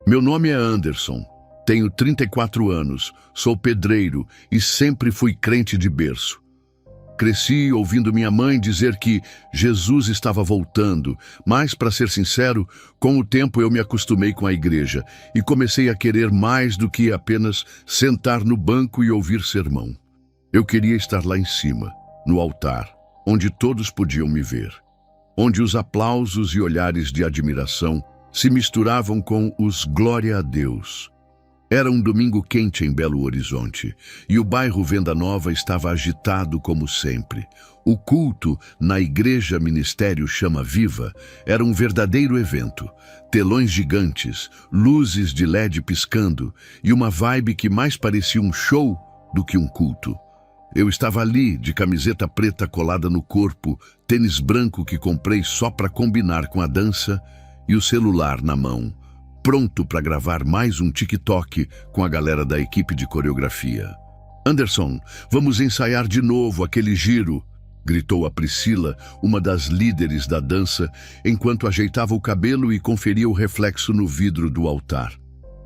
Meu nome é Anderson, tenho 34 anos, sou pedreiro e sempre fui crente de berço. Cresci ouvindo minha mãe dizer que Jesus estava voltando, mas, para ser sincero, com o tempo eu me acostumei com a igreja e comecei a querer mais do que apenas sentar no banco e ouvir sermão. Eu queria estar lá em cima, no altar, onde todos podiam me ver, onde os aplausos e olhares de admiração se misturavam com os glória a Deus. Era um domingo quente em Belo Horizonte e o bairro Venda Nova estava agitado como sempre. O culto na Igreja Ministério Chama Viva era um verdadeiro evento. Telões gigantes, luzes de LED piscando e uma vibe que mais parecia um show do que um culto. Eu estava ali, de camiseta preta colada no corpo, tênis branco que comprei só para combinar com a dança e o celular na mão, pronto para gravar mais um TikTok com a galera da equipe de coreografia. Anderson, vamos ensaiar de novo aquele giro, gritou a Priscila, uma das líderes da dança, enquanto ajeitava o cabelo e conferia o reflexo no vidro do altar.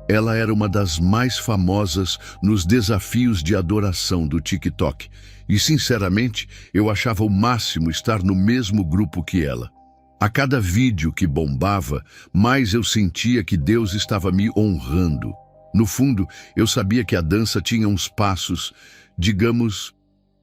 Ela era uma das mais famosas nos desafios de adoração do TikTok e, sinceramente, eu achava o máximo estar no mesmo grupo que ela. A cada vídeo que bombava, mais eu sentia que Deus estava me honrando. No fundo, eu sabia que a dança tinha uns passos, digamos,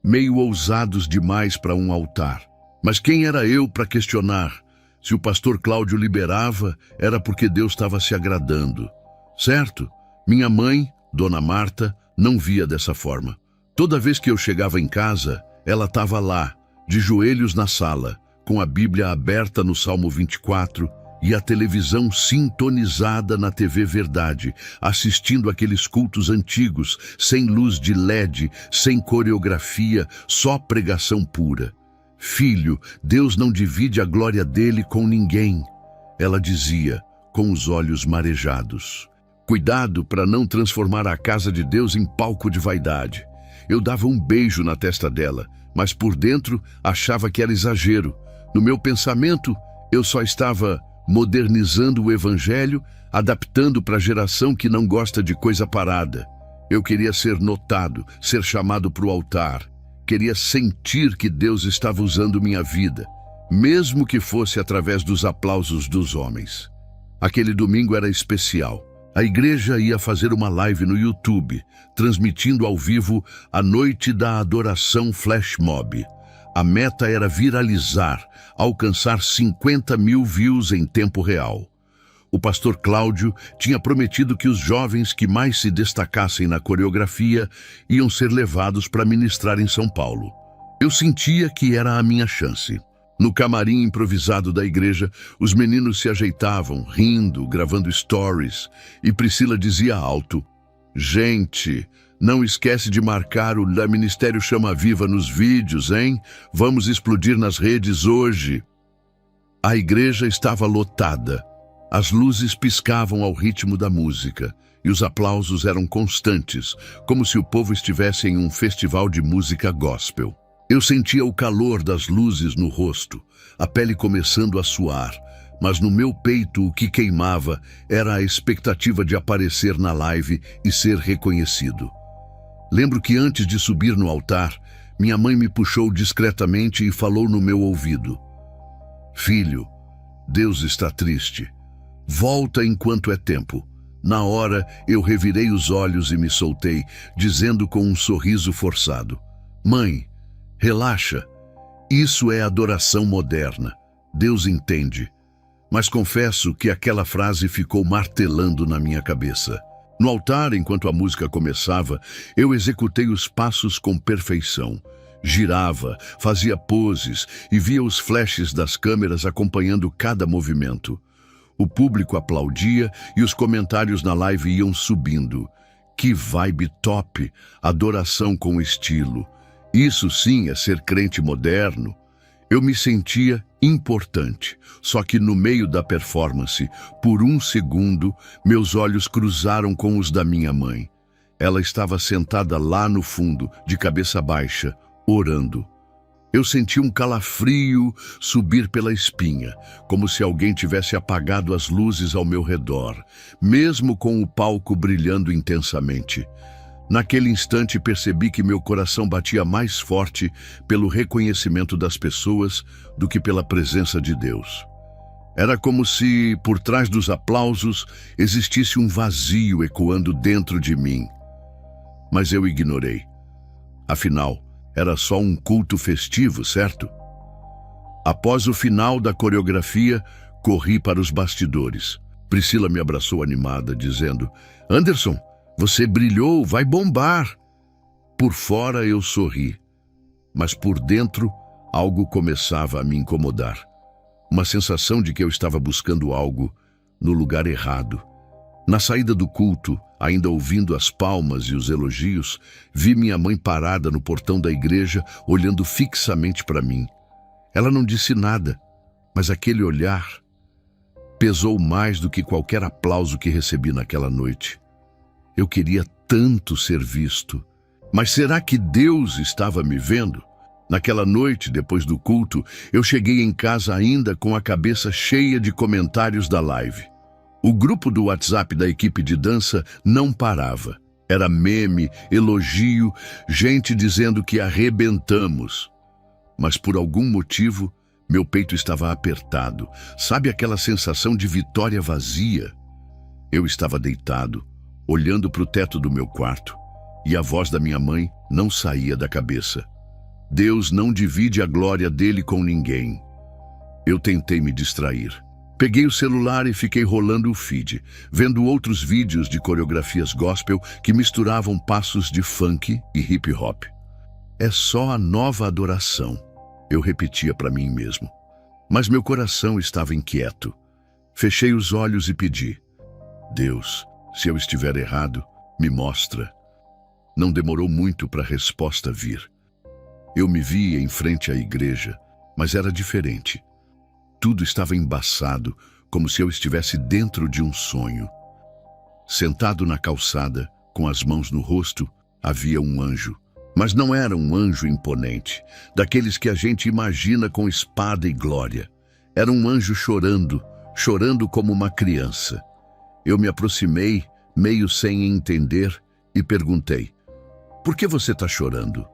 meio ousados demais para um altar. Mas quem era eu para questionar? Se o pastor Cláudio liberava, era porque Deus estava se agradando. Certo? Minha mãe, Dona Marta, não via dessa forma. Toda vez que eu chegava em casa, ela estava lá, de joelhos na sala, com a Bíblia aberta no Salmo 24 e a televisão sintonizada na TV Verdade, assistindo aqueles cultos antigos, sem luz de LED, sem coreografia, só pregação pura. Filho, Deus não divide a glória dele com ninguém, ela dizia, com os olhos marejados. Cuidado para não transformar a casa de Deus em palco de vaidade. Eu dava um beijo na testa dela, mas por dentro achava que era exagero. No meu pensamento, eu só estava modernizando o evangelho, adaptando para a geração que não gosta de coisa parada. Eu queria ser notado, ser chamado para o altar. Queria sentir que Deus estava usando minha vida, mesmo que fosse através dos aplausos dos homens. Aquele domingo era especial. A igreja ia fazer uma live no YouTube, transmitindo ao vivo a Noite da Adoração Flash Mob. A meta era viralizar, alcançar 50 mil views em tempo real. O pastor Cláudio tinha prometido que os jovens que mais se destacassem na coreografia iam ser levados para ministrar em São Paulo. Eu sentia que era a minha chance. No camarim improvisado da igreja, os meninos se ajeitavam, rindo, gravando stories, e Priscila dizia alto: "Gente, não esquece de marcar o Ministério Chama Viva nos vídeos, hein? Vamos explodir nas redes hoje." A igreja estava lotada. As luzes piscavam ao ritmo da música e os aplausos eram constantes, como se o povo estivesse em um festival de música gospel. Eu sentia o calor das luzes no rosto, a pele começando a suar, mas no meu peito o que queimava era a expectativa de aparecer na live e ser reconhecido. Lembro que antes de subir no altar, minha mãe me puxou discretamente e falou no meu ouvido: "Filho, Deus está triste. Volta enquanto é tempo." Na hora, eu revirei os olhos e me soltei, dizendo com um sorriso forçado: "Mãe, relaxa. Isso é adoração moderna. Deus entende." Mas confesso que aquela frase ficou martelando na minha cabeça. No altar, enquanto a música começava, eu executei os passos com perfeição. Girava, fazia poses e via os flashes das câmeras acompanhando cada movimento. O público aplaudia e os comentários na live iam subindo. Que vibe top! Adoração com estilo. Isso sim é ser crente moderno. Eu me sentia importante, só que no meio da performance, por um segundo, meus olhos cruzaram com os da minha mãe. Ela estava sentada lá no fundo, de cabeça baixa, orando. Eu senti um calafrio subir pela espinha, como se alguém tivesse apagado as luzes ao meu redor, mesmo com o palco brilhando intensamente. Naquele instante percebi que meu coração batia mais forte pelo reconhecimento das pessoas do que pela presença de Deus. Era como se, por trás dos aplausos, existisse um vazio ecoando dentro de mim. Mas eu ignorei. Afinal, era só um culto festivo, certo? Após o final da coreografia, corri para os bastidores. Priscila me abraçou animada, dizendo: "Anderson, você brilhou, vai bombar." Por fora eu sorri, mas por dentro algo começava a me incomodar. Uma sensação de que eu estava buscando algo no lugar errado. Na saída do culto, ainda ouvindo as palmas e os elogios, vi minha mãe parada no portão da igreja, olhando fixamente para mim. Ela não disse nada, mas aquele olhar pesou mais do que qualquer aplauso que recebi naquela noite. Eu queria tanto ser visto. Mas será que Deus estava me vendo? Naquela noite, depois do culto, eu cheguei em casa ainda com a cabeça cheia de comentários da live. O grupo do WhatsApp da equipe de dança não parava. Era meme, elogio, gente dizendo que arrebentamos. Mas por algum motivo, meu peito estava apertado. Sabe aquela sensação de vitória vazia? Eu estava deitado, olhando para o teto do meu quarto, e a voz da minha mãe não saía da cabeça. Deus não divide a glória dele com ninguém. Eu tentei me distrair. Peguei o celular e fiquei rolando o feed, vendo outros vídeos de coreografias gospel que misturavam passos de funk e hip hop. É só a nova adoração, eu repetia para mim mesmo. Mas meu coração estava inquieto. Fechei os olhos e pedi: Deus, se eu estiver errado, me mostra. Não demorou muito para a resposta vir. Eu me via em frente à igreja, mas era diferente. Tudo estava embaçado, como se eu estivesse dentro de um sonho. Sentado na calçada, com as mãos no rosto, havia um anjo. Mas não era um anjo imponente, daqueles que a gente imagina com espada e glória. Era um anjo chorando, chorando como uma criança. Eu me aproximei, meio sem entender, e perguntei: "Por que você está chorando?"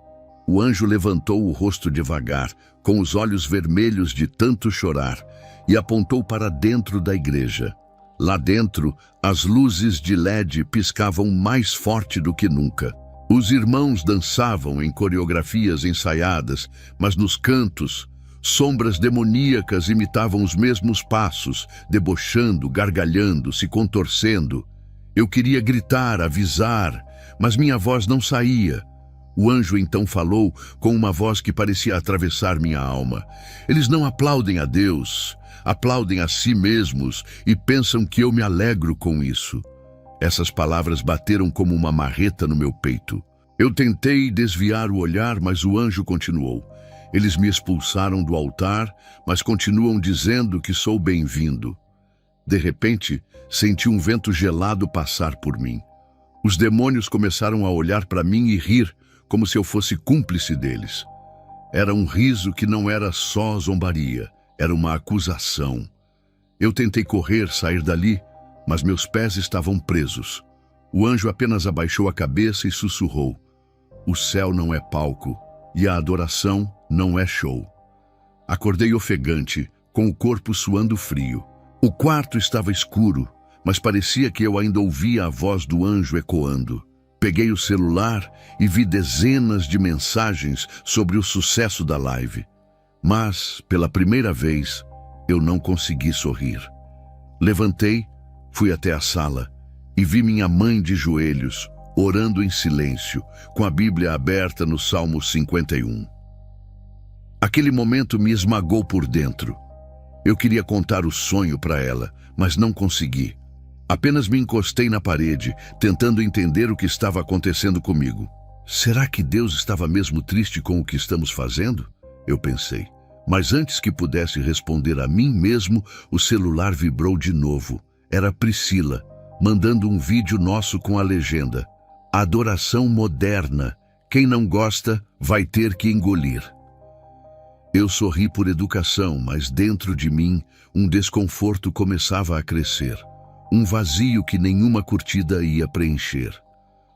O anjo levantou o rosto devagar, com os olhos vermelhos de tanto chorar, e apontou para dentro da igreja. Lá dentro, as luzes de LED piscavam mais forte do que nunca. Os irmãos dançavam em coreografias ensaiadas, mas nos cantos, sombras demoníacas imitavam os mesmos passos, debochando, gargalhando, se contorcendo. Eu queria gritar, avisar, mas minha voz não saía. O anjo então falou com uma voz que parecia atravessar minha alma: "Eles não aplaudem a Deus, aplaudem a si mesmos e pensam que eu me alegro com isso." Essas palavras bateram como uma marreta no meu peito. Eu tentei desviar o olhar, mas o anjo continuou: "Eles me expulsaram do altar, mas continuam dizendo que sou bem-vindo." De repente, senti um vento gelado passar por mim. Os demônios começaram a olhar para mim e rir, como se eu fosse cúmplice deles. Era um riso que não era só zombaria, era uma acusação. Eu tentei correr, sair dali, mas meus pés estavam presos. O anjo apenas abaixou a cabeça e sussurrou: "O céu não é palco, e a adoração não é show." Acordei ofegante, com o corpo suando frio. O quarto estava escuro, mas parecia que eu ainda ouvia a voz do anjo ecoando. Peguei o celular e vi dezenas de mensagens sobre o sucesso da live. Mas, pela primeira vez, eu não consegui sorrir. Levantei, fui até a sala e vi minha mãe de joelhos, orando em silêncio, com a Bíblia aberta no Salmo 51. Aquele momento me esmagou por dentro. Eu queria contar o sonho para ela, mas não consegui. Apenas me encostei na parede, tentando entender o que estava acontecendo comigo. Será que Deus estava mesmo triste com o que estamos fazendo? Eu pensei. Mas antes que pudesse responder a mim mesmo, o celular vibrou de novo. Era Priscila, mandando um vídeo nosso com a legenda: "Adoração moderna. Quem não gosta vai ter que engolir." Eu sorri por educação, mas dentro de mim um desconforto começava a crescer. Um vazio que nenhuma curtida ia preencher.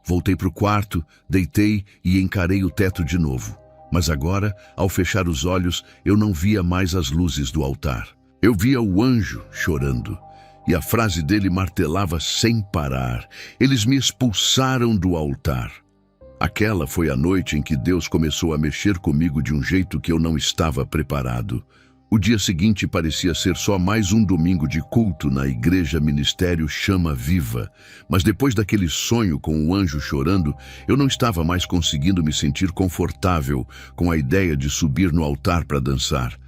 Voltei para o quarto, deitei e encarei o teto de novo. Mas agora, ao fechar os olhos, eu não via mais as luzes do altar. Eu via o anjo chorando. E a frase dele martelava sem parar. Eles me expulsaram do altar. Aquela foi a noite em que Deus começou a mexer comigo de um jeito que eu não estava preparado. O dia seguinte parecia ser só mais um domingo de culto na igreja Ministério Chama Viva. Mas depois daquele sonho com o anjo chorando, eu não estava mais conseguindo me sentir confortável com a ideia de subir no altar para dançar.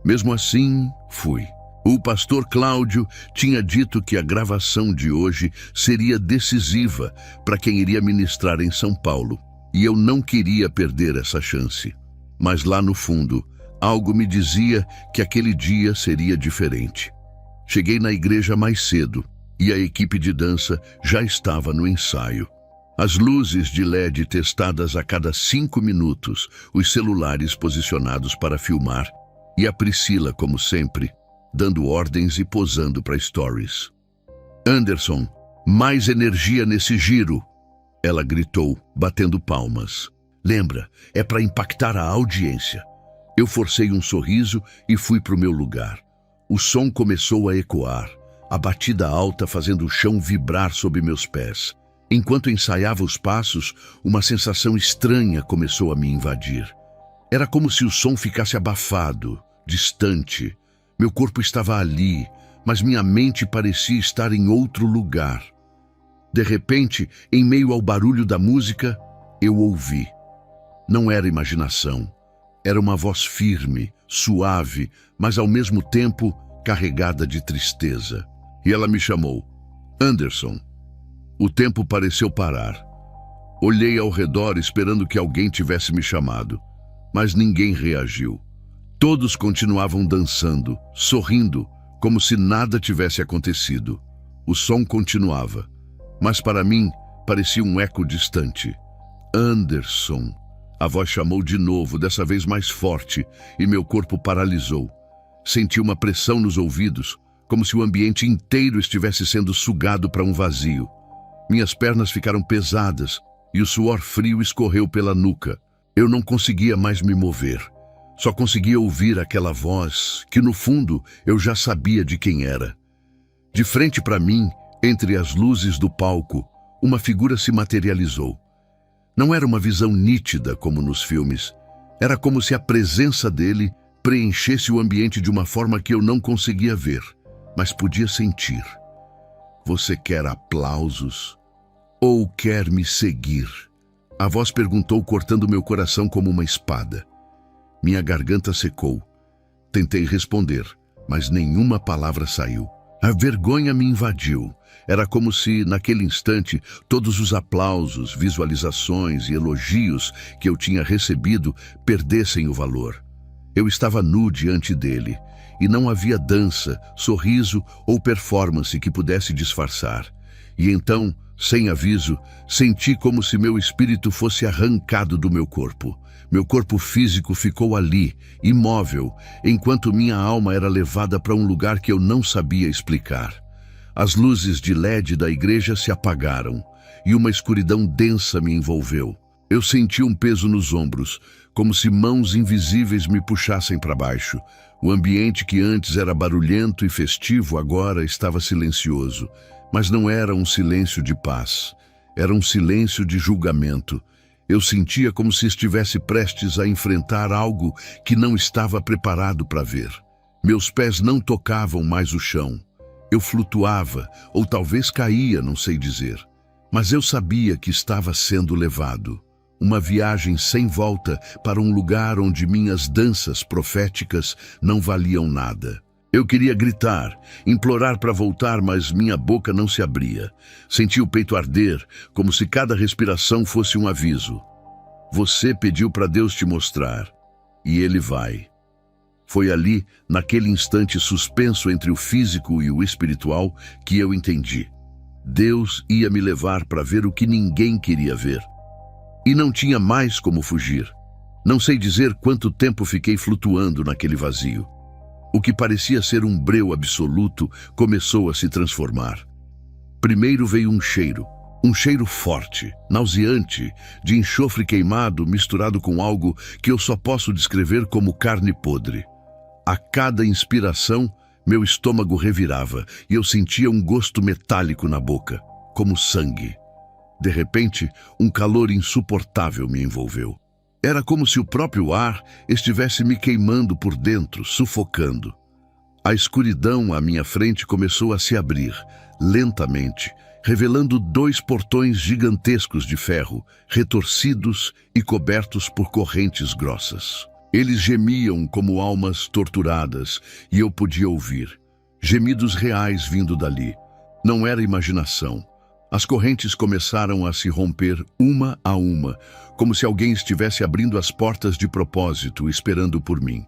Mesmo assim, fui. O pastor Cláudio tinha dito que a gravação de hoje seria decisiva para quem iria ministrar em São Paulo. E eu não queria perder essa chance. Mas lá no fundo, algo me dizia que aquele dia seria diferente. Cheguei na igreja mais cedo e a equipe de dança já estava no ensaio. As luzes de LED testadas a cada 5 minutos, os celulares posicionados para filmar e a Priscila, como sempre, dando ordens e posando para stories. "Anderson, mais energia nesse giro!" Ela gritou, batendo palmas. "Lembra, é para impactar a audiência." Eu forcei um sorriso e fui para o meu lugar. O som começou a ecoar, a batida alta fazendo o chão vibrar sob meus pés. Enquanto ensaiava os passos, uma sensação estranha começou a me invadir. Era como se o som ficasse abafado, distante. Meu corpo estava ali, mas minha mente parecia estar em outro lugar. De repente, em meio ao barulho da música, eu ouvi. Não era imaginação. Era uma voz firme, suave, mas ao mesmo tempo carregada de tristeza. E ela me chamou. "Anderson." O tempo pareceu parar. Olhei ao redor esperando que alguém tivesse me chamado, mas ninguém reagiu. Todos continuavam dançando, sorrindo, como se nada tivesse acontecido. O som continuava, mas para mim parecia um eco distante. "Anderson." A voz chamou de novo, dessa vez mais forte, e meu corpo paralisou. Senti uma pressão nos ouvidos, como se o ambiente inteiro estivesse sendo sugado para um vazio. Minhas pernas ficaram pesadas e o suor frio escorreu pela nuca. Eu não conseguia mais me mover. Só conseguia ouvir aquela voz que, no fundo, eu já sabia de quem era. De frente para mim, entre as luzes do palco, uma figura se materializou. Não era uma visão nítida como nos filmes. Era como se a presença dele preenchesse o ambiente de uma forma que eu não conseguia ver, mas podia sentir. "Você quer aplausos? Ou quer me seguir?" A voz perguntou, cortando meu coração como uma espada. Minha garganta secou. Tentei responder, mas nenhuma palavra saiu. A vergonha me invadiu. Era como se, naquele instante, todos os aplausos, visualizações e elogios que eu tinha recebido perdessem o valor. Eu estava nu diante dele, e não havia dança, sorriso ou performance que pudesse disfarçar. E então, sem aviso, senti como se meu espírito fosse arrancado do meu corpo. Meu corpo físico ficou ali, imóvel, enquanto minha alma era levada para um lugar que eu não sabia explicar. As luzes de LED da igreja se apagaram e uma escuridão densa me envolveu. Eu senti um peso nos ombros, como se mãos invisíveis me puxassem para baixo. O ambiente que antes era barulhento e festivo agora estava silencioso, mas não era um silêncio de paz. Era um silêncio de julgamento. Eu sentia como se estivesse prestes a enfrentar algo que não estava preparado para ver. Meus pés não tocavam mais o chão. Eu flutuava, ou talvez caía, não sei dizer. Mas eu sabia que estava sendo levado. Uma viagem sem volta para um lugar onde minhas danças proféticas não valiam nada. Eu queria gritar, implorar para voltar, mas minha boca não se abria. Senti o peito arder, como se cada respiração fosse um aviso. Você pediu para Deus te mostrar, e Ele vai. Foi ali, naquele instante suspenso entre o físico e o espiritual, que eu entendi. Deus ia me levar para ver o que ninguém queria ver. E não tinha mais como fugir. Não sei dizer quanto tempo fiquei flutuando naquele vazio. O que parecia ser um breu absoluto começou a se transformar. Primeiro veio um cheiro forte, nauseante, de enxofre queimado misturado com algo que eu só posso descrever como carne podre. A cada inspiração, meu estômago revirava e eu sentia um gosto metálico na boca, como sangue. De repente, um calor insuportável me envolveu. Era como se o próprio ar estivesse me queimando por dentro, sufocando. A escuridão à minha frente começou a se abrir, lentamente, revelando 2 portões gigantescos de ferro, retorcidos e cobertos por correntes grossas. Eles gemiam como almas torturadas e eu podia ouvir. Gemidos reais vindo dali. Não era imaginação. As correntes começaram a se romper uma a uma, como se alguém estivesse abrindo as portas de propósito, esperando por mim.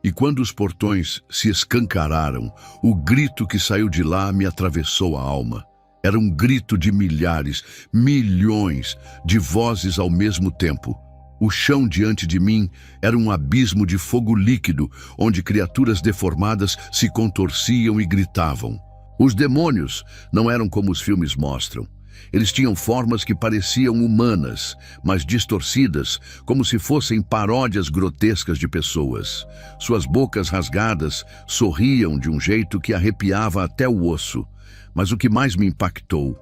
E quando os portões se escancararam, o grito que saiu de lá me atravessou a alma. Era um grito de milhares, milhões de vozes ao mesmo tempo. O chão diante de mim era um abismo de fogo líquido, onde criaturas deformadas se contorciam e gritavam. Os demônios não eram como os filmes mostram. Eles tinham formas que pareciam humanas, mas distorcidas, como se fossem paródias grotescas de pessoas. Suas bocas rasgadas sorriam de um jeito que arrepiava até o osso. Mas o que mais me impactou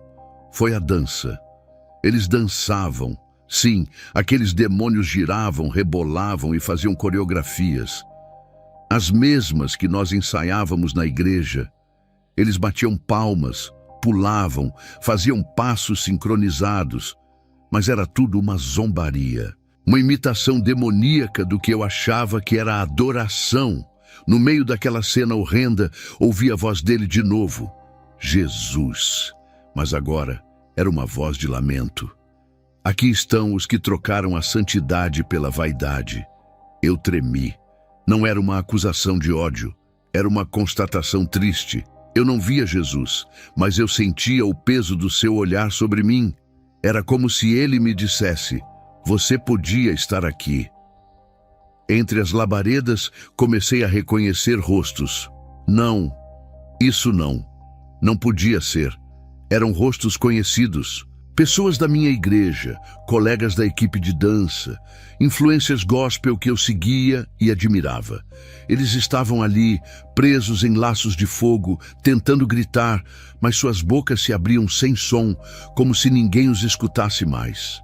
foi a dança. Eles dançavam. Sim, aqueles demônios giravam, rebolavam e faziam coreografias. As mesmas que nós ensaiávamos na igreja. Eles batiam palmas, pulavam, faziam passos sincronizados, mas era tudo uma zombaria, uma imitação demoníaca do que eu achava que era adoração. No meio daquela cena horrenda, ouvi a voz dele de novo, Jesus, mas agora era uma voz de lamento. Aqui estão os que trocaram a santidade pela vaidade. Eu tremi. Não era uma acusação de ódio, era uma constatação triste. Eu não via Jesus, mas eu sentia o peso do seu olhar sobre mim. Era como se ele me dissesse, você podia estar aqui. Entre as labaredas, comecei a reconhecer rostos. Não, isso não. Não podia ser. Eram rostos conhecidos. Pessoas da minha igreja, colegas da equipe de dança, influências gospel que eu seguia e admirava. Eles estavam ali, presos em laços de fogo, tentando gritar, mas suas bocas se abriam sem som, como se ninguém os escutasse mais.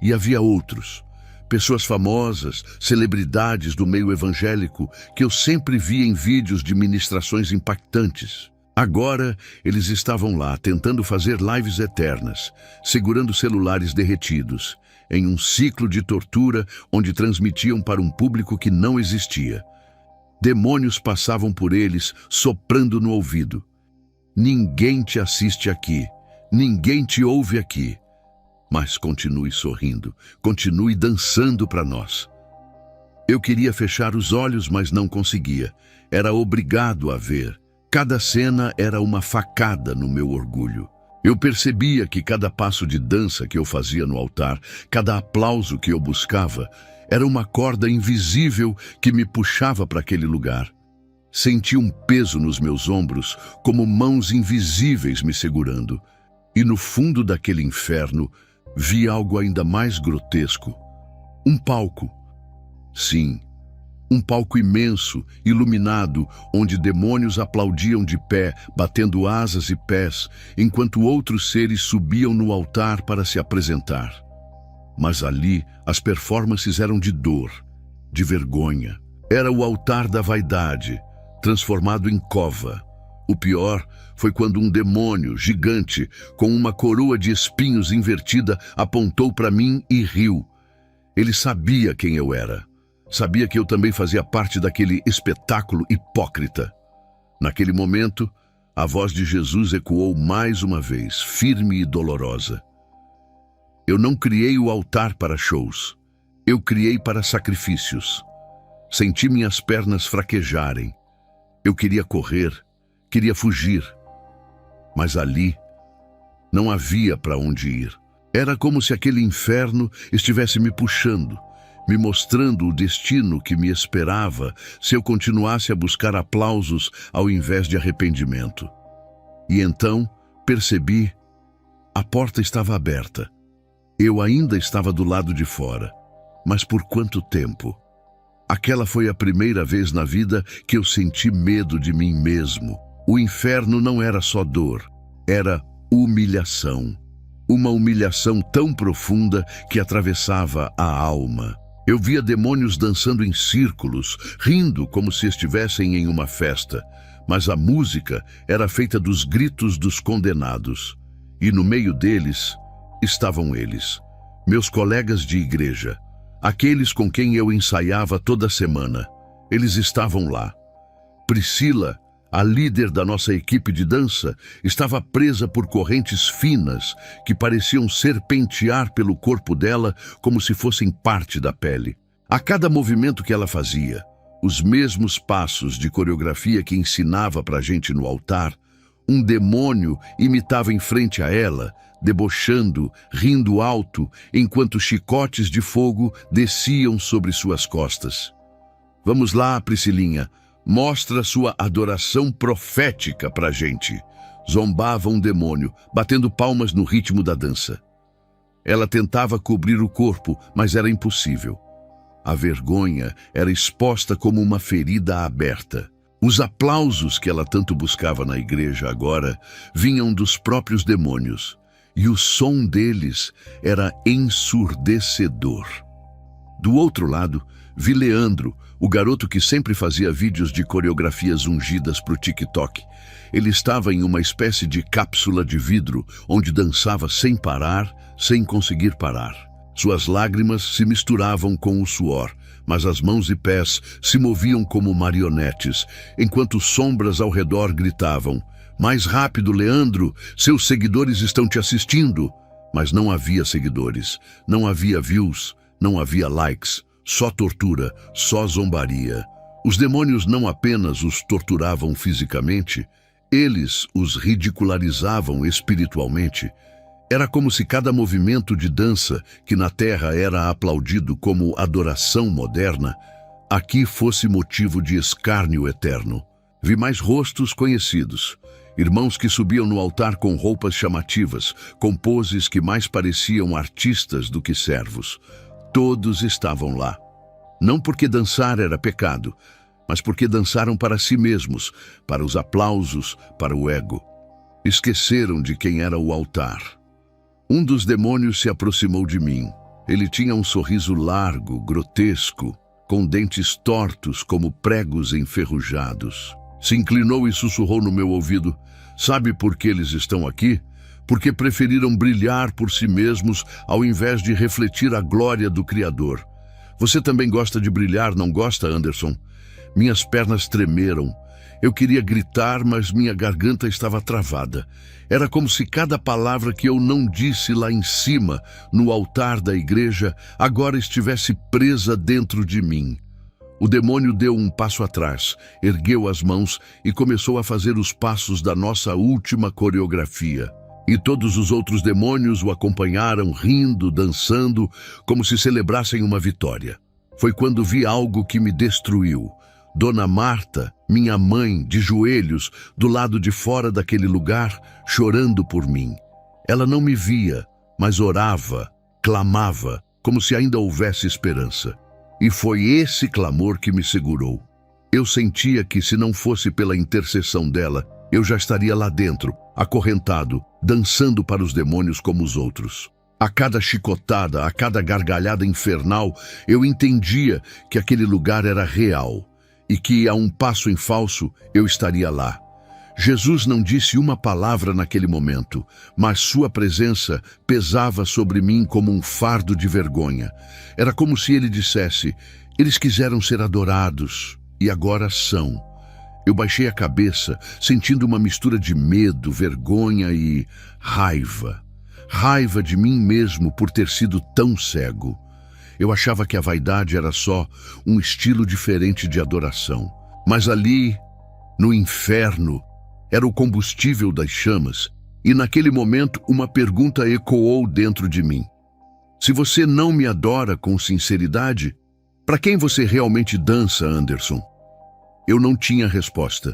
E havia outros, pessoas famosas, celebridades do meio evangélico, que eu sempre via em vídeos de ministrações impactantes. Agora, eles estavam lá, tentando fazer lives eternas, segurando celulares derretidos, em um ciclo de tortura onde transmitiam para um público que não existia. Demônios passavam por eles, soprando no ouvido. Ninguém te assiste aqui, ninguém te ouve aqui. Mas continue sorrindo, continue dançando para nós. Eu queria fechar os olhos, mas não conseguia. Era obrigado a ver. Cada cena era uma facada no meu orgulho. Eu percebia que cada passo de dança que eu fazia no altar, cada aplauso que eu buscava, era uma corda invisível que me puxava para aquele lugar. Senti um peso nos meus ombros, como mãos invisíveis me segurando. E no fundo daquele inferno, vi algo ainda mais grotesco. Um palco. Sim. Um palco imenso, iluminado, onde demônios aplaudiam de pé, batendo asas e pés, enquanto outros seres subiam no altar para se apresentar. Mas ali, as performances eram de dor, de vergonha. Era o altar da vaidade, transformado em cova. O pior foi quando um demônio gigante, com uma coroa de espinhos invertida, apontou para mim e riu. Ele sabia quem eu era. Sabia que eu também fazia parte daquele espetáculo hipócrita. Naquele momento, a voz de Jesus ecoou mais uma vez, firme e dolorosa. Eu não criei o altar para shows. Eu criei para sacrifícios. Senti minhas pernas fraquejarem. Eu queria correr, queria fugir. Mas ali não havia para onde ir. Era como se aquele inferno estivesse me puxando, me mostrando o destino que me esperava se eu continuasse a buscar aplausos ao invés de arrependimento. E então percebi, a porta estava aberta. Eu ainda estava do lado de fora. Mas por quanto tempo? Aquela foi a primeira vez na vida que eu senti medo de mim mesmo. O inferno não era só dor, era humilhação. Uma humilhação tão profunda que atravessava a alma. Eu via demônios dançando em círculos, rindo como se estivessem em uma festa. Mas a música era feita dos gritos dos condenados. E no meio deles estavam eles, meus colegas de igreja, aqueles com quem eu ensaiava toda semana. Eles estavam lá. Priscila, a líder da nossa equipe de dança, estava presa por correntes finas que pareciam serpentear pelo corpo dela como se fossem parte da pele. A cada movimento que ela fazia, os mesmos passos de coreografia que ensinava pra gente no altar, um demônio imitava em frente a ela, debochando, rindo alto, enquanto chicotes de fogo desciam sobre suas costas. Vamos lá, Priscilinha, mostra sua adoração profética pra gente. Zombava um demônio, batendo palmas no ritmo da dança. Ela tentava cobrir o corpo, mas era impossível. A vergonha era exposta como uma ferida aberta. Os aplausos que ela tanto buscava na igreja agora vinham dos próprios demônios, e o som deles era ensurdecedor. Do outro lado, vi Leandro, o garoto que sempre fazia vídeos de coreografias ungidas para o TikTok. Ele estava em uma espécie de cápsula de vidro, onde dançava sem parar, sem conseguir parar. Suas lágrimas se misturavam com o suor, mas as mãos e pés se moviam como marionetes, enquanto sombras ao redor gritavam: "Mais rápido, Leandro! Seus seguidores estão te assistindo!" Mas não havia seguidores, não havia views, não havia likes, só tortura, só zombaria. Os demônios não apenas os torturavam fisicamente, eles os ridicularizavam espiritualmente. Era como se cada movimento de dança, que na Terra era aplaudido como adoração moderna, aqui fosse motivo de escárnio eterno. Vi mais rostos conhecidos, irmãos que subiam no altar com roupas chamativas, com poses que mais pareciam artistas do que servos. Todos estavam lá. Não porque dançar era pecado, mas porque dançaram para si mesmos, para os aplausos, para o ego. Esqueceram de quem era o altar. Um dos demônios se aproximou de mim. Ele tinha um sorriso largo, grotesco, com dentes tortos como pregos enferrujados. Se inclinou e sussurrou no meu ouvido: "Sabe por que eles estão aqui? Porque preferiram brilhar por si mesmos ao invés de refletir a glória do Criador. Você também gosta de brilhar, não gosta, Anderson?" Minhas pernas tremeram. Eu queria gritar, mas minha garganta estava travada. Era como se cada palavra que eu não disse lá em cima, no altar da igreja, agora estivesse presa dentro de mim. O demônio deu um passo atrás, ergueu as mãos e começou a fazer os passos da nossa última coreografia. E todos os outros demônios o acompanharam, rindo, dançando, como se celebrassem uma vitória. Foi quando vi algo que me destruiu. Dona Marta, minha mãe, de joelhos, do lado de fora daquele lugar, chorando por mim. Ela não me via, mas orava, clamava, como se ainda houvesse esperança. E foi esse clamor que me segurou. Eu sentia que, se não fosse pela intercessão dela, eu já estaria lá dentro, acorrentado, dançando para os demônios como os outros. A cada chicotada, a cada gargalhada infernal, eu entendia que aquele lugar era real e que, a um passo em falso, eu estaria lá. Jesus não disse uma palavra naquele momento, mas sua presença pesava sobre mim como um fardo de vergonha. Era como se ele dissesse: "Eles quiseram ser adorados, e agora são." Eu baixei a cabeça, sentindo uma mistura de medo, vergonha e raiva. Raiva de mim mesmo por ter sido tão cego. Eu achava que a vaidade era só um estilo diferente de adoração. Mas ali, no inferno, era o combustível das chamas, e naquele momento uma pergunta ecoou dentro de mim. Se você não me adora com sinceridade, para quem você realmente dança, Anderson? Eu não tinha resposta.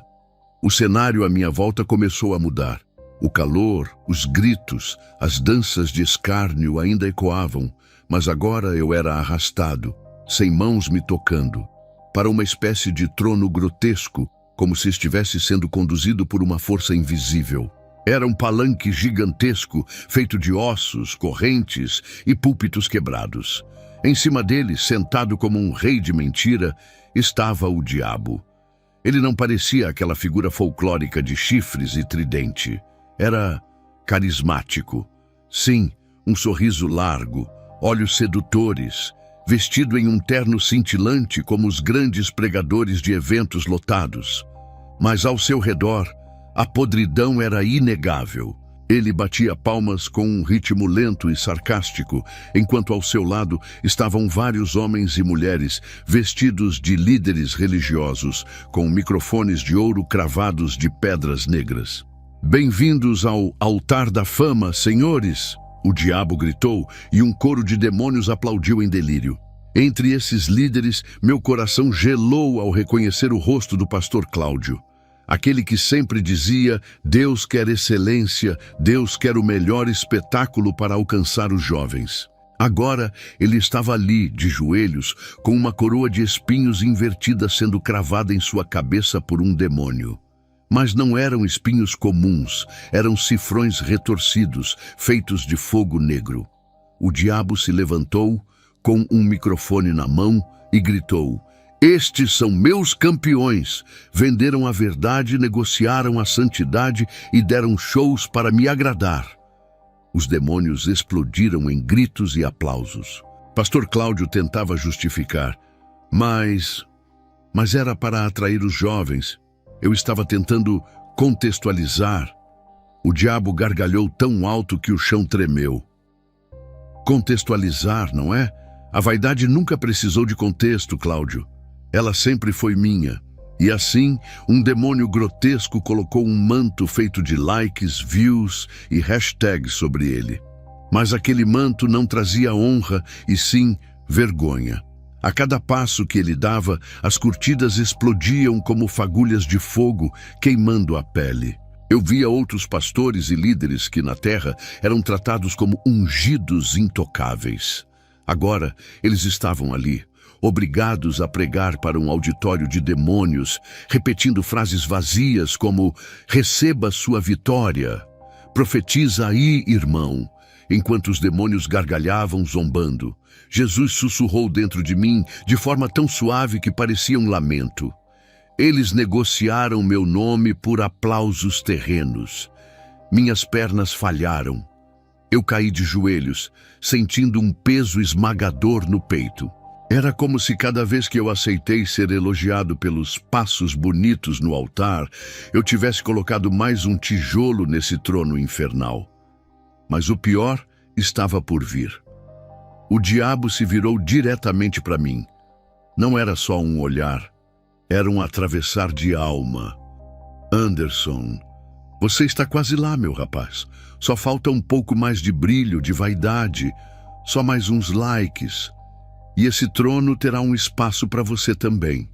O cenário à minha volta começou a mudar. O calor, os gritos, as danças de escárnio ainda ecoavam, mas agora eu era arrastado, sem mãos me tocando, para uma espécie de trono grotesco, como se estivesse sendo conduzido por uma força invisível. Era um palanque gigantesco, feito de ossos, correntes e púlpitos quebrados. Em cima dele, sentado como um rei de mentira, estava o diabo. Ele não parecia aquela figura folclórica de chifres e tridente. Era carismático. Sim, um sorriso largo, olhos sedutores, vestido em um terno cintilante como os grandes pregadores de eventos lotados. Mas ao seu redor, a podridão era inegável. Ele batia palmas com um ritmo lento e sarcástico, enquanto ao seu lado estavam vários homens e mulheres vestidos de líderes religiosos, com microfones de ouro cravados de pedras negras. "Bem-vindos ao altar da fama, senhores!" O diabo gritou e um coro de demônios aplaudiu em delírio. Entre esses líderes, meu coração gelou ao reconhecer o rosto do pastor Cláudio. Aquele que sempre dizia: Deus quer excelência, Deus quer o melhor espetáculo para alcançar os jovens. Agora ele estava ali, de joelhos, com uma coroa de espinhos invertida sendo cravada em sua cabeça por um demônio. Mas não eram espinhos comuns, eram cifrões retorcidos, feitos de fogo negro. O diabo se levantou, com um microfone na mão, e gritou: "Estes são meus campeões! Venderam a verdade, negociaram a santidade e deram shows para me agradar." Os demônios explodiram em gritos e aplausos. Pastor Cláudio tentava justificar. Mas era para atrair os jovens. Eu estava tentando contextualizar. O diabo gargalhou tão alto que o chão tremeu. Contextualizar, não é? A vaidade nunca precisou de contexto, Cláudio. Ela sempre foi minha. E assim, um demônio grotesco colocou um manto feito de likes, views e hashtags sobre ele. Mas aquele manto não trazia honra, e sim vergonha. A cada passo que ele dava, as curtidas explodiam como fagulhas de fogo, queimando a pele. Eu via outros pastores e líderes que na terra eram tratados como ungidos intocáveis. Agora, eles estavam ali, obrigados a pregar para um auditório de demônios, repetindo frases vazias como: "Receba sua vitória", "Profetiza aí, irmão", enquanto os demônios gargalhavam, zombando. Jesus sussurrou dentro de mim de forma tão suave que parecia um lamento: "Eles negociaram meu nome por aplausos terrenos." Minhas pernas falharam. Eu caí de joelhos, sentindo um peso esmagador no peito. Era como se cada vez que eu aceitei ser elogiado pelos passos bonitos no altar, eu tivesse colocado mais um tijolo nesse trono infernal. Mas o pior estava por vir. O diabo se virou diretamente para mim. Não era só um olhar, era um atravessar de alma. "Anderson, você está quase lá, meu rapaz. Só falta um pouco mais de brilho, de vaidade, só mais uns likes. E esse trono terá um espaço para você também."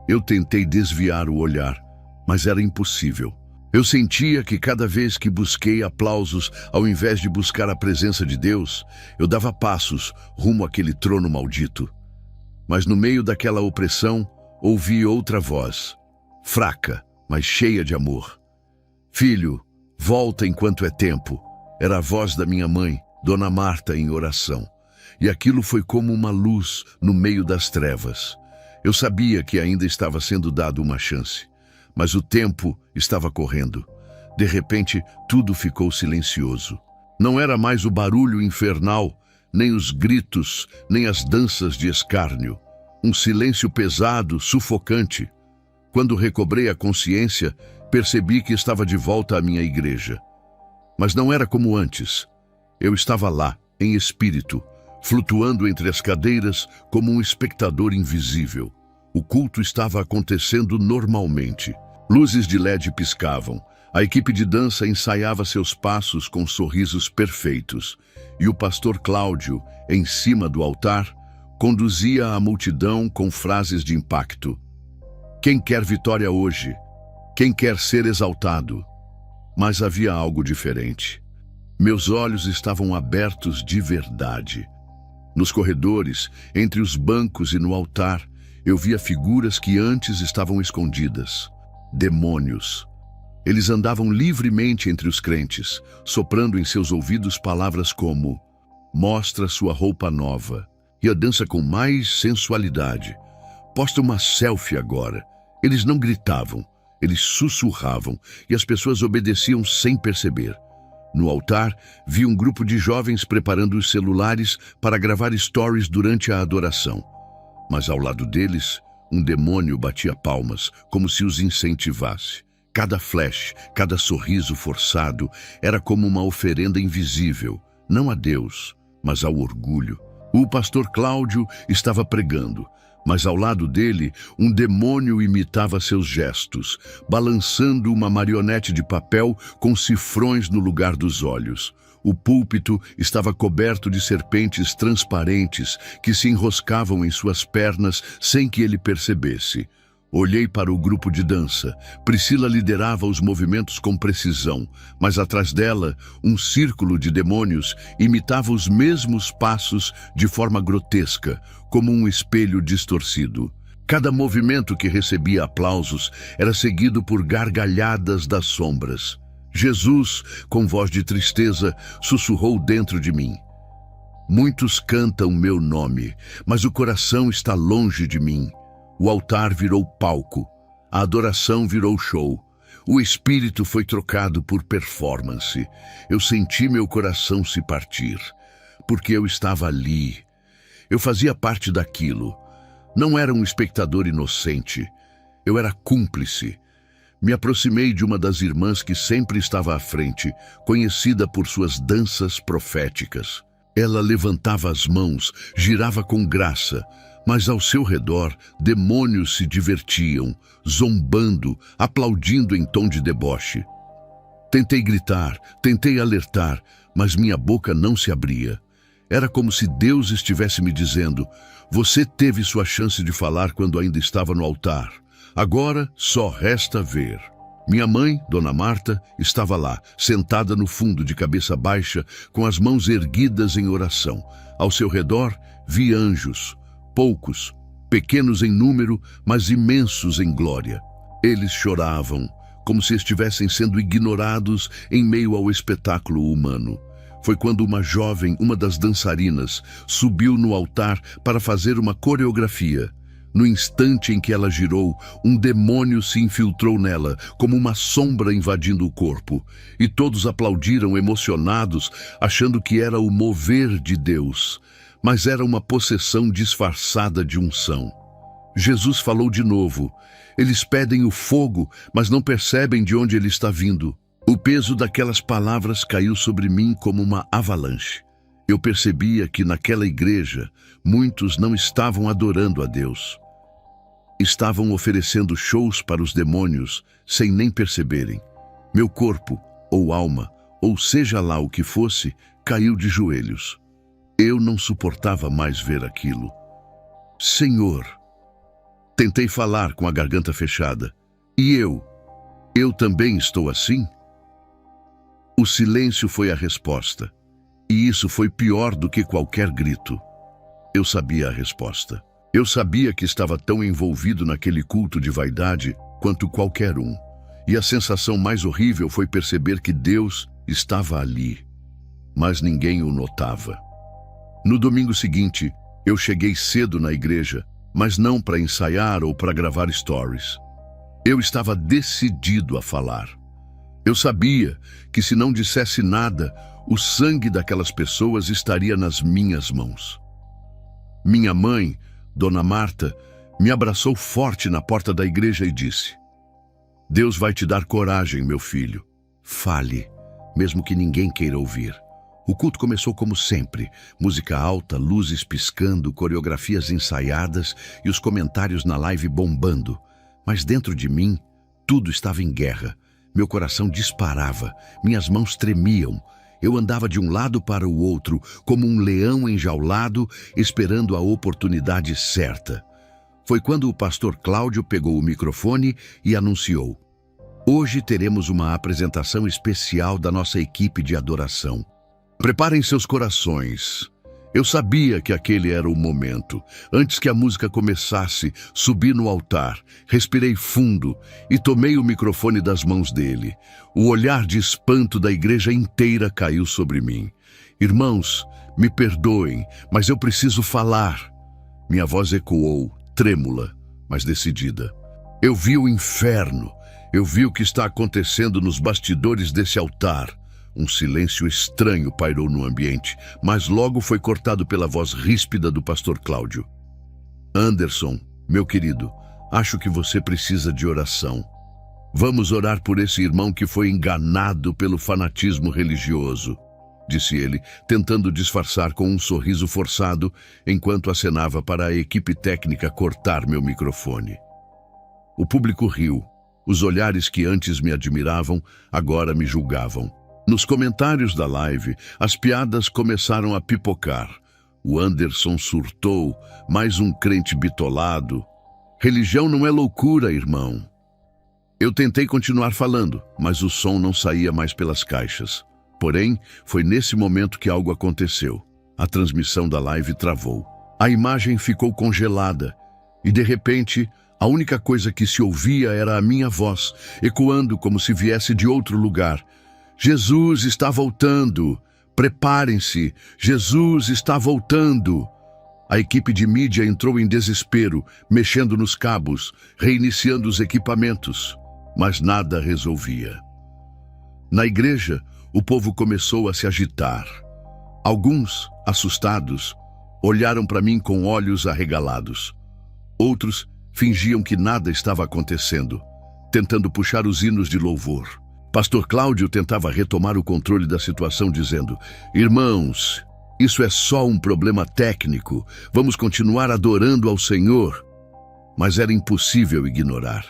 Eu tentei desviar o olhar, mas era impossível. Eu sentia que cada vez que busquei aplausos, ao invés de buscar a presença de Deus, eu dava passos rumo àquele trono maldito. Mas no meio daquela opressão, ouvi outra voz, fraca, mas cheia de amor. "Filho, volta enquanto é tempo." Era a voz da minha mãe, Dona Marta, em oração. E aquilo foi como uma luz no meio das trevas. Eu sabia que ainda estava sendo dado uma chance, mas o tempo estava correndo. De repente, tudo ficou silencioso. Não era mais o barulho infernal, nem os gritos, nem as danças de escárnio. Um silêncio pesado, sufocante. Quando recobrei a consciência, percebi que estava de volta à minha igreja. Mas não era como antes. Eu estava lá, em espírito, flutuando entre as cadeiras como um espectador invisível. O culto estava acontecendo normalmente. Luzes de LED piscavam, A equipe de dança ensaiava seus passos com sorrisos perfeitos, e o pastor Cláudio, em cima do altar, conduzia a multidão com frases de impacto. Quem quer vitória hoje? Quem quer ser exaltado? Mas havia algo diferente. Meus olhos estavam abertos de verdade. Nos corredores, entre os bancos e no altar, eu via figuras que antes estavam escondidas. Demônios. Eles andavam livremente entre os crentes, soprando em seus ouvidos palavras como: mostra sua roupa nova, e a dança com mais sensualidade. Posta uma selfie agora. Eles não gritavam, eles sussurravam, e as pessoas obedeciam sem perceber. No altar, vi um grupo de jovens preparando os celulares para gravar stories durante a adoração. Mas ao lado deles, um demônio batia palmas, como se os incentivasse. Cada flash, cada sorriso forçado era como uma oferenda invisível, não a Deus, mas ao orgulho. O pastor Cláudio estava pregando, mas ao lado dele, um demônio imitava seus gestos, balançando uma marionete de papel com cifrões no lugar dos olhos. O púlpito estava coberto de serpentes transparentes que se enroscavam em suas pernas sem que ele percebesse. Olhei para o grupo de dança. Priscila liderava os movimentos com precisão, mas atrás dela, um círculo de demônios imitava os mesmos passos de forma grotesca, como um espelho distorcido. Cada movimento que recebia aplausos era seguido por gargalhadas das sombras. Jesus, com voz de tristeza, sussurrou dentro de mim: muitos cantam meu nome, mas o coração está longe de mim. O altar virou palco, a adoração virou show. O espírito foi trocado por performance. Eu senti meu coração se partir, porque eu estava ali. Eu fazia parte daquilo. Não era um espectador inocente. Eu era cúmplice. Me aproximei de uma das irmãs que sempre estava à frente, conhecida por suas danças proféticas. Ela levantava as mãos, girava com graça, mas ao seu redor, demônios se divertiam, zombando, aplaudindo em tom de deboche. Tentei gritar, tentei alertar, mas minha boca não se abria. Era como se Deus estivesse me dizendo: você teve sua chance de falar quando ainda estava no altar. Agora só resta ver. Minha mãe, Dona Marta, estava lá, sentada no fundo de cabeça baixa, com as mãos erguidas em oração. Ao seu redor, vi anjos. Poucos, pequenos em número, mas imensos em glória. Eles choravam, como se estivessem sendo ignorados em meio ao espetáculo humano. Foi quando uma jovem, uma das dançarinas, subiu no altar para fazer uma coreografia. No instante em que ela girou, um demônio se infiltrou nela, como uma sombra invadindo o corpo. E todos aplaudiram emocionados, achando que era o mover de Deus. Mas era uma possessão disfarçada de unção. Jesus falou de novo. Eles pedem o fogo, mas não percebem de onde ele está vindo. O peso daquelas palavras caiu sobre mim como uma avalanche. Eu percebia que naquela igreja, muitos não estavam adorando a Deus. Estavam oferecendo shows para os demônios, sem nem perceberem. Meu corpo, ou alma, ou seja lá o que fosse, caiu de joelhos. Eu não suportava mais ver aquilo. Senhor, tentei falar com a garganta fechada. E eu também estou assim? O silêncio foi a resposta. E isso foi pior do que qualquer grito. Eu sabia a resposta. Eu sabia que estava tão envolvido naquele culto de vaidade quanto qualquer um. E a sensação mais horrível foi perceber que Deus estava ali, mas ninguém o notava. No domingo seguinte, eu cheguei cedo na igreja, mas não para ensaiar ou para gravar stories. Eu estava decidido a falar. Eu sabia que se não dissesse nada, o sangue daquelas pessoas estaria nas minhas mãos. Minha mãe, Dona Marta, me abraçou forte na porta da igreja e disse: Deus vai te dar coragem, meu filho. Fale, mesmo que ninguém queira ouvir. O culto começou como sempre, música alta, luzes piscando, coreografias ensaiadas e os comentários na live bombando. Mas dentro de mim, tudo estava em guerra. Meu coração disparava, minhas mãos tremiam. Eu andava de um lado para o outro, como um leão enjaulado, esperando a oportunidade certa. Foi quando o pastor Cláudio pegou o microfone e anunciou: "Hoje teremos uma apresentação especial da nossa equipe de adoração. Preparem seus corações." Eu sabia que aquele era o momento. Antes que a música começasse, subi no altar, respirei fundo e tomei o microfone das mãos dele. O olhar de espanto da igreja inteira caiu sobre mim. "Irmãos, me perdoem, mas eu preciso falar." Minha voz ecoou, trêmula, mas decidida. "Eu vi o inferno. Eu vi o que está acontecendo nos bastidores desse altar." Um silêncio estranho pairou no ambiente, mas logo foi cortado pela voz ríspida do pastor Cláudio. "Anderson, meu querido, acho que você precisa de oração. Vamos orar por esse irmão que foi enganado pelo fanatismo religioso", disse ele, tentando disfarçar com um sorriso forçado, enquanto acenava para a equipe técnica cortar meu microfone. O público riu. Os olhares que antes me admiravam, agora me julgavam. Nos comentários da live, as piadas começaram a pipocar. O Anderson surtou, mais um crente bitolado. "Religião não é loucura, irmão." Eu tentei continuar falando, mas o som não saía mais pelas caixas. Porém, foi nesse momento que algo aconteceu. A transmissão da live travou. A imagem ficou congelada e, de repente, a única coisa que se ouvia era a minha voz, ecoando como se viesse de outro lugar. "Jesus está voltando! Preparem-se! Jesus está voltando!" A equipe de mídia entrou em desespero, mexendo nos cabos, reiniciando os equipamentos, mas nada resolvia. Na igreja, o povo começou a se agitar. Alguns, assustados, olharam para mim com olhos arregalados. Outros fingiam que nada estava acontecendo, tentando puxar os hinos de louvor. Pastor Cláudio tentava retomar o controle da situação, dizendo: "Irmãos, isso é só um problema técnico. Vamos continuar adorando ao Senhor." Mas era impossível ignorar.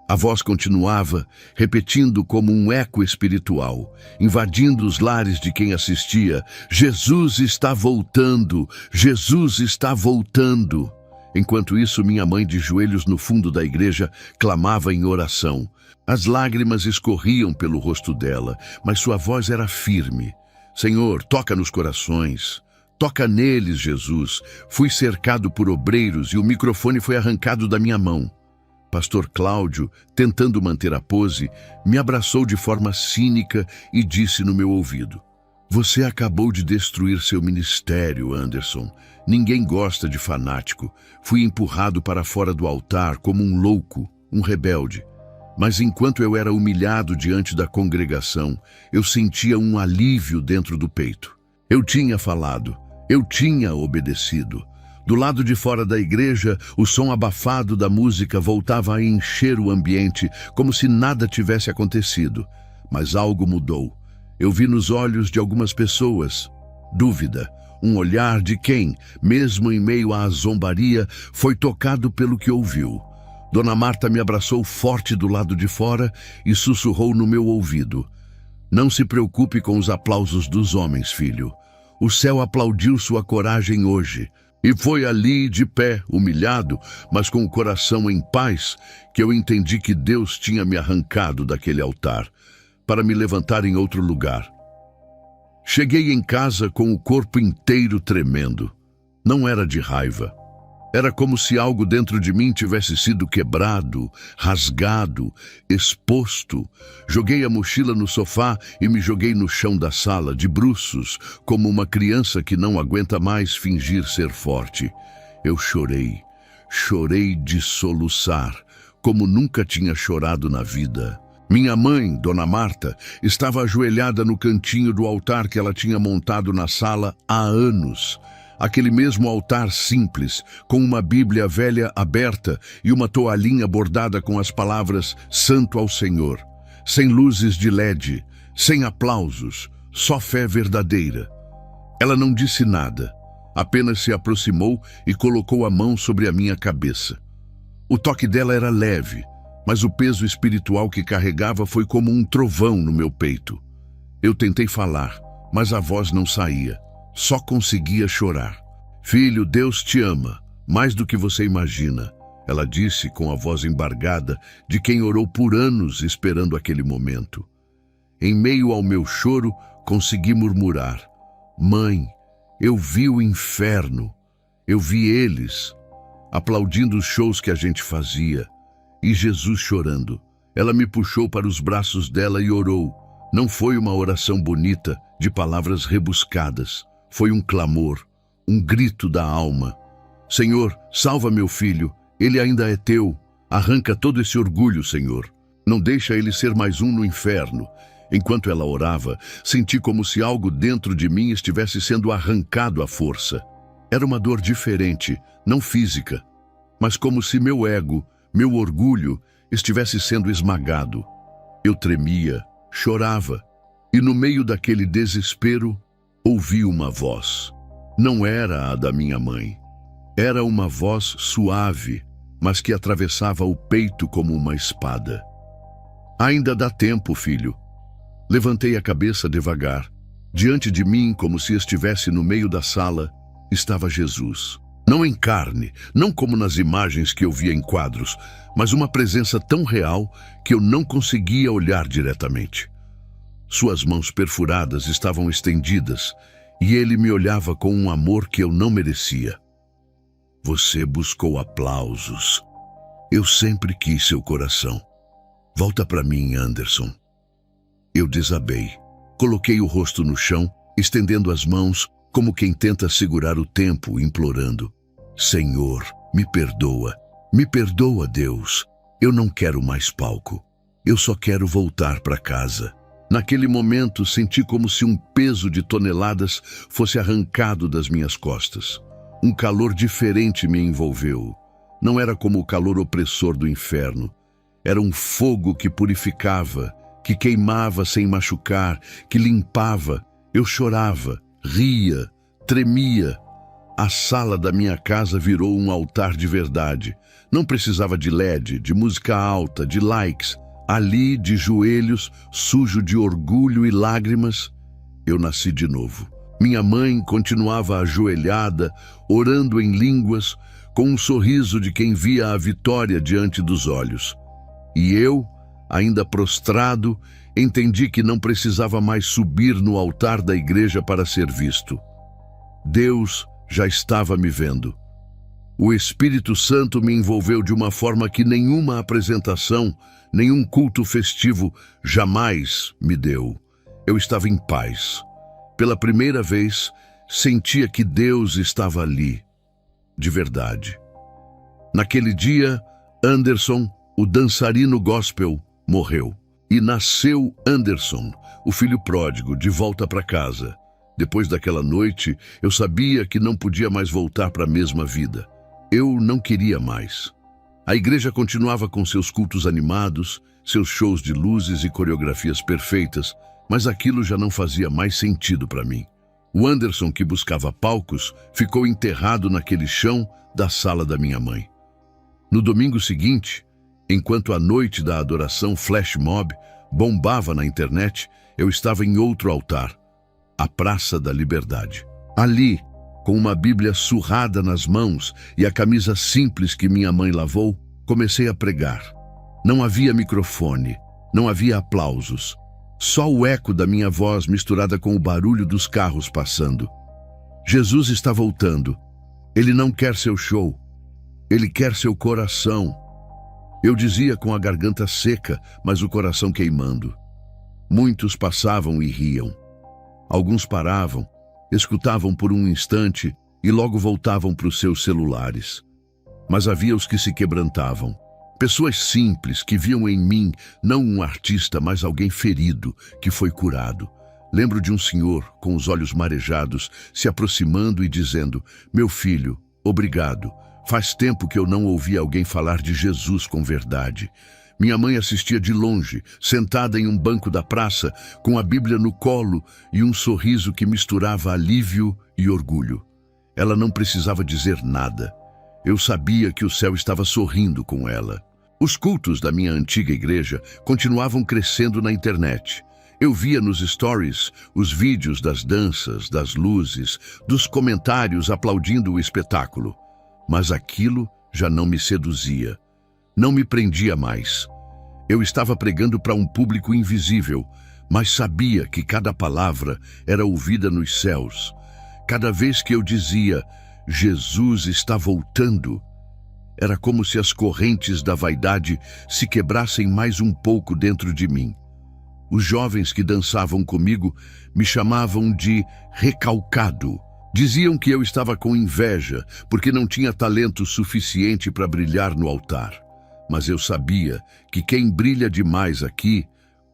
A voz continuava, repetindo como um eco espiritual, invadindo os lares de quem assistia: "Jesus está voltando! Jesus está voltando!" Enquanto isso, minha mãe, de joelhos no fundo da igreja, clamava em oração. As lágrimas escorriam pelo rosto dela, mas sua voz era firme. "Senhor, toca nos corações. Toca neles, Jesus." Fui cercado por obreiros e o microfone foi arrancado da minha mão. Pastor Cláudio, tentando manter a pose, me abraçou de forma cínica e disse no meu ouvido: "Você acabou de destruir seu ministério, Anderson. Ninguém gosta de fanático. Fui empurrado para fora do altar como um louco, um rebelde. Mas enquanto eu era humilhado diante da congregação, eu sentia um alívio dentro do peito. Eu tinha falado, eu tinha obedecido. Do lado de fora da igreja, o som abafado da música voltava a encher o ambiente, como se nada tivesse acontecido. Mas algo mudou. Eu vi nos olhos de algumas pessoas dúvida, um olhar de quem, mesmo em meio à zombaria, foi tocado pelo que ouviu. Dona Marta me abraçou forte do lado de fora e sussurrou no meu ouvido: "Não se preocupe com os aplausos dos homens, filho. O céu aplaudiu sua coragem hoje." E foi ali, de pé, humilhado, mas com o coração em paz, que eu entendi que Deus tinha me arrancado daquele altar, para me levantar em outro lugar. Cheguei em casa com o corpo inteiro tremendo. Não era de raiva. Era como se algo dentro de mim tivesse sido quebrado, rasgado, exposto. Joguei a mochila no sofá e me joguei no chão da sala, de bruços, como uma criança que não aguenta mais fingir ser forte. Eu chorei. Chorei de soluçar, como nunca tinha chorado na vida. Minha mãe, Dona Marta, estava ajoelhada no cantinho do altar que ela tinha montado na sala há anos. Aquele mesmo altar simples, com uma Bíblia velha aberta e uma toalhinha bordada com as palavras "Santo ao Senhor", sem luzes de LED, sem aplausos, só fé verdadeira. Ela não disse nada, apenas se aproximou e colocou a mão sobre a minha cabeça. O toque dela era leve, mas o peso espiritual que carregava foi como um trovão no meu peito. Eu tentei falar, mas a voz não saía. Só conseguia chorar. Filho, Deus te ama, mais do que você imagina, ela disse com a voz embargada de quem orou por anos esperando aquele momento. Em meio ao meu choro, consegui murmurar: Mãe, eu vi o inferno. Eu vi eles aplaudindo os shows que a gente fazia e Jesus chorando. Ela me puxou para os braços dela e orou. Não foi uma oração bonita, de palavras rebuscadas. Foi um clamor, um grito da alma. Senhor, salva meu filho, ele ainda é teu. Arranca todo esse orgulho, Senhor. Não deixa ele ser mais um no inferno. Enquanto ela orava, senti como se algo dentro de mim estivesse sendo arrancado à força. Era uma dor diferente, não física, mas como se meu ego, meu orgulho, estivesse sendo esmagado. Eu tremia, chorava, e no meio daquele desespero, ouvi uma voz. Não era a da minha mãe. Era uma voz suave, mas que atravessava o peito como uma espada. Ainda dá tempo, filho. Levantei a cabeça devagar. Diante de mim, como se estivesse no meio da sala, estava Jesus. Não em carne, não como nas imagens que eu via em quadros, mas uma presença tão real que eu não conseguia olhar diretamente. Suas mãos perfuradas estavam estendidas e ele me olhava com um amor que eu não merecia. Você buscou aplausos. Eu sempre quis seu coração. Volta para mim, Anderson. Eu desabei. Coloquei o rosto no chão, estendendo as mãos, como quem tenta segurar o tempo, implorando: Senhor, me perdoa. Me perdoa, Deus. Eu não quero mais palco. Eu só quero voltar para casa. Naquele momento, senti como se um peso de toneladas fosse arrancado das minhas costas. Um calor diferente me envolveu. Não era como o calor opressor do inferno. Era um fogo que purificava, que queimava sem machucar, que limpava. Eu chorava, ria, tremia. A sala da minha casa virou um altar de verdade. Não precisava de LED, de música alta, de likes. Ali, de joelhos, sujo de orgulho e lágrimas, eu nasci de novo. Minha mãe continuava ajoelhada, orando em línguas, com um sorriso de quem via a vitória diante dos olhos. E eu, ainda prostrado, entendi que não precisava mais subir no altar da igreja para ser visto. Deus já estava me vendo. O Espírito Santo me envolveu de uma forma que nenhuma apresentação, nenhum culto festivo jamais me deu. Eu estava em paz. Pela primeira vez, sentia que Deus estava ali, de verdade. Naquele dia, Anderson, o dançarino gospel, morreu. E nasceu Anderson, o filho pródigo, de volta para casa. Depois daquela noite, eu sabia que não podia mais voltar para a mesma vida. Eu não queria mais. A igreja continuava com seus cultos animados, seus shows de luzes e coreografias perfeitas, mas aquilo já não fazia mais sentido para mim. O Anderson, que buscava palcos, ficou enterrado naquele chão da sala da minha mãe. No domingo seguinte, enquanto a noite da adoração Flash Mob bombava na internet, eu estava em outro altar, a Praça da Liberdade. Ali, com uma Bíblia surrada nas mãos e a camisa simples que minha mãe lavou, comecei a pregar. Não havia microfone, não havia aplausos. Só o eco da minha voz misturada com o barulho dos carros passando. Jesus está voltando. Ele não quer seu show. Ele quer seu coração. Eu dizia com a garganta seca, mas o coração queimando. Muitos passavam e riam. Alguns paravam, escutavam por um instante e logo voltavam para os seus celulares. Mas havia os que se quebrantavam. Pessoas simples que viam em mim não um artista, mas alguém ferido, que foi curado. Lembro de um senhor, com os olhos marejados, se aproximando e dizendo: Meu filho, obrigado. Faz tempo que eu não ouvi alguém falar de Jesus com verdade. Minha mãe assistia de longe, sentada em um banco da praça, com a Bíblia no colo e um sorriso que misturava alívio e orgulho. Ela não precisava dizer nada. Eu sabia que o céu estava sorrindo com ela. Os cultos da minha antiga igreja continuavam crescendo na internet. Eu via nos stories os vídeos das danças, das luzes, dos comentários aplaudindo o espetáculo. Mas aquilo já não me seduzia. Não me prendia mais. Eu estava pregando para um público invisível, mas sabia que cada palavra era ouvida nos céus. Cada vez que eu dizia, Jesus está voltando, era como se as correntes da vaidade se quebrassem mais um pouco dentro de mim. Os jovens que dançavam comigo me chamavam de recalcado. Diziam que eu estava com inveja, porque não tinha talento suficiente para brilhar no altar. Mas eu sabia que quem brilha demais aqui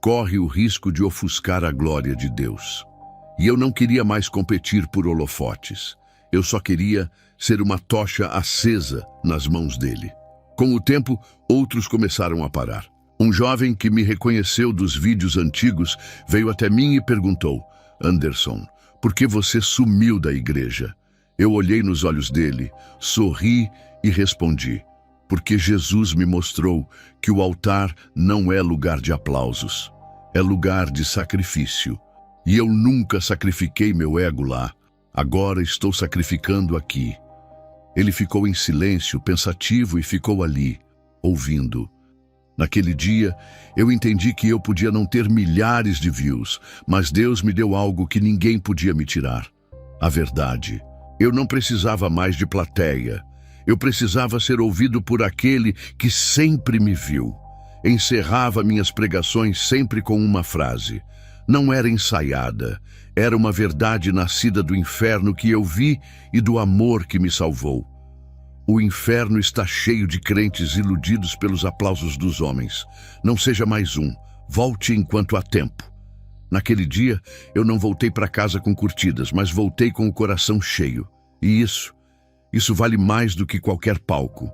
corre o risco de ofuscar a glória de Deus. E eu não queria mais competir por holofotes. Eu só queria ser uma tocha acesa nas mãos dele. Com o tempo, outros começaram a parar. Um jovem que me reconheceu dos vídeos antigos veio até mim e perguntou: Anderson, por que você sumiu da igreja? Eu olhei nos olhos dele, sorri e respondi: porque Jesus me mostrou que o altar não é lugar de aplausos, é lugar de sacrifício. E eu nunca sacrifiquei meu ego lá. Agora estou sacrificando aqui. Ele ficou em silêncio, pensativo, e ficou ali, ouvindo. Naquele dia, eu entendi que eu podia não ter milhares de views, mas Deus me deu algo que ninguém podia me tirar: a verdade. Eu não precisava mais de plateia. Eu precisava ser ouvido por aquele que sempre me viu. Encerrava minhas pregações sempre com uma frase. Não era ensaiada, era uma verdade nascida do inferno que eu vi e do amor que me salvou. O inferno está cheio de crentes iludidos pelos aplausos dos homens. Não seja mais um. Volte enquanto há tempo. Naquele dia, eu não voltei para casa com curtidas, mas voltei com o coração cheio. E isso vale mais do que qualquer palco.